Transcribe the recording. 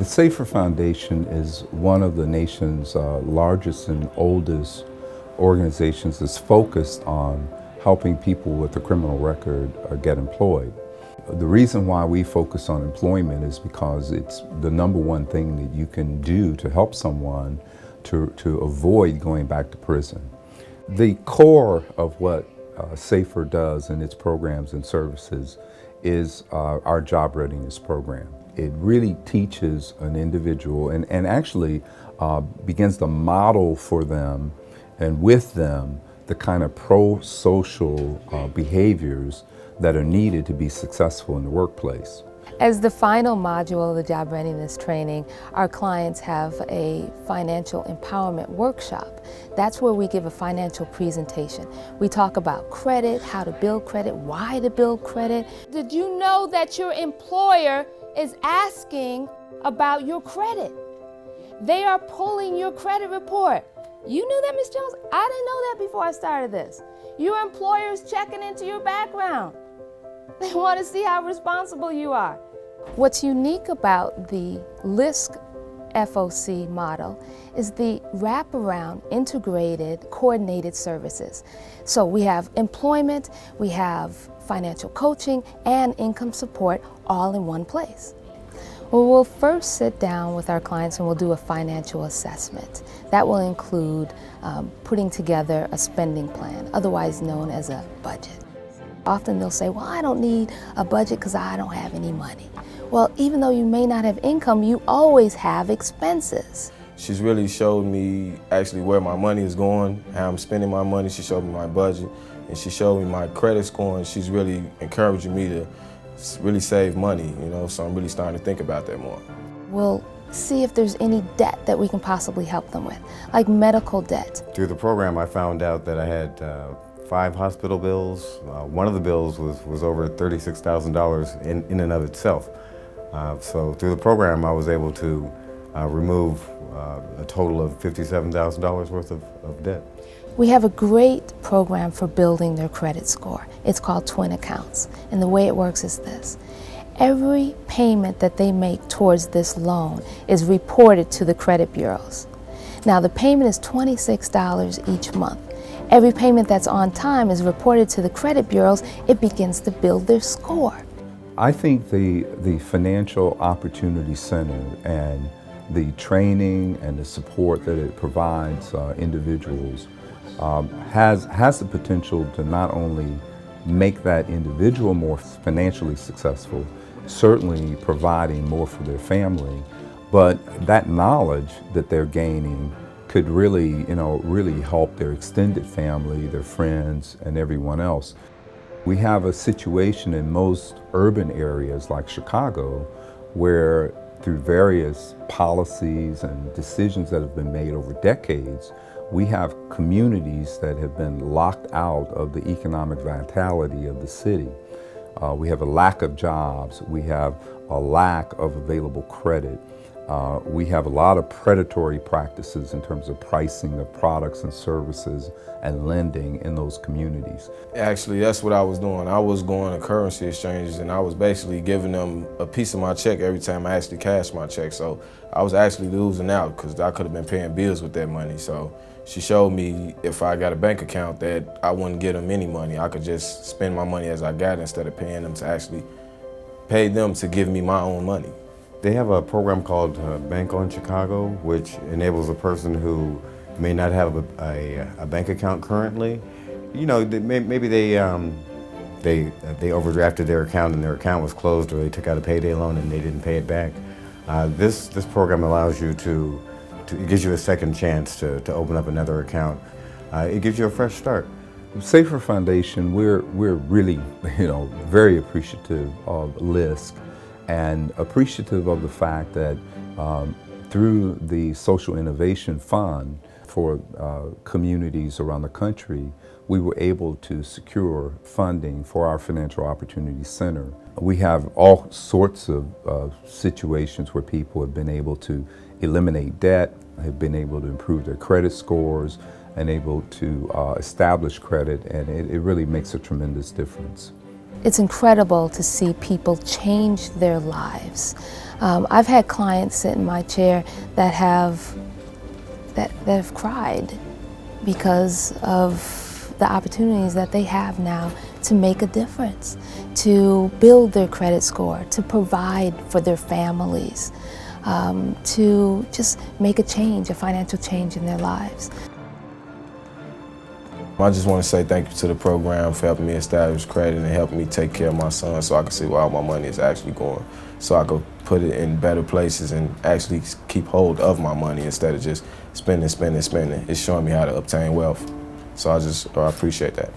The Safer Foundation is one of the nation's largest and oldest organizations that's focused on helping people with a criminal record get employed. The reason why we focus on employment is because it's the number one thing that you can do to help someone to avoid going back to prison. The core of what SAFER does in its programs and services is our job readiness program. It really teaches an individual and actually begins to model for them and with them the kind of pro-social behaviors that are needed to be successful in the workplace. As the final module of the job readiness training, our clients have a financial empowerment workshop. That's where we give a financial presentation. We talk about credit, how to build credit, why to build credit. Did you know that your employer is asking about your credit? They are pulling your credit report. You knew that, Ms. Jones? I didn't know that before I started this. Your employer's checking into your background. They want to see how responsible you are. What's unique about the LISC FOC model is the wraparound, integrated, coordinated services. So we have employment, we have financial coaching, and income support all in one place. Well, we'll first sit down with our clients and we'll do a financial assessment. That will include putting together a spending plan, otherwise known as a budget. Often they'll say, well, I don't need a budget because I don't have any money. Well, even though you may not have income, you always have expenses. She's really showed me actually where my money is going, how I'm spending my money. She showed me my budget, and she showed me my credit score, and she's really encouraging me to really save money, so I'm really starting to think about that more. We'll see if there's any debt that we can possibly help them with, like medical debt. Through the program, I found out that I had 5 hospital bills. One of the bills was over $36,000 in and of itself. So through the program, I was able to remove a total of $57,000 worth of debt. We have a great program for building their credit score. It's called Twin Accounts, and the way it works is this. Every payment that they make towards this loan is reported to the credit bureaus. Now, the payment is $26 each month. Every payment that's on time is reported to the credit bureaus. It begins to build their score. I think the Financial Opportunity Center and the training and the support that it provides individuals has the potential to not only make that individual more financially successful, certainly providing more for their family, but that knowledge that they're gaining could really, really help their extended family, their friends, and everyone else. We have a situation in most urban areas like Chicago where through various policies and decisions that have been made over decades, we have communities that have been locked out of the economic vitality of the city. We have a lack of jobs. We have a lack of available credit. We have a lot of predatory practices in terms of pricing of products and services and lending in those communities. Actually, that's what I was doing. I was going to currency exchanges and I was basically giving them a piece of my check every time I actually cashed my check. So I was actually losing out because I could have been paying bills with that money. So she showed me if I got a bank account that I wouldn't get them any money. I could just spend my money as I got instead of paying them to actually pay them to give me my own money. They have a program called Bank on Chicago, which enables a person who may not have a bank account currently. Maybe they overdrafted their account and their account was closed, or they took out a payday loan and they didn't pay it back. This program allows you it gives you a second chance to open up another account. It gives you a fresh start. SAFER Foundation, we're really, very appreciative of LISC and appreciative of the fact that through the Social Innovation Fund for communities around the country, we were able to secure funding for our Financial Opportunity Center. We have all sorts of situations where people have been able to eliminate debt, have been able to improve their credit scores, and able to establish credit, and it really makes a tremendous difference. It's incredible to see people change their lives. I've had clients sit in my chair that have cried because of the opportunities that they have now to make a difference, to build their credit score, to provide for their families, to just make a change, a financial change in their lives. I just want to say thank you to the program for helping me establish credit and helping me take care of my son so I can see where all my money is actually going, so I could put it in better places and actually keep hold of my money instead of just spending. It's showing me how to obtain wealth. So I appreciate that.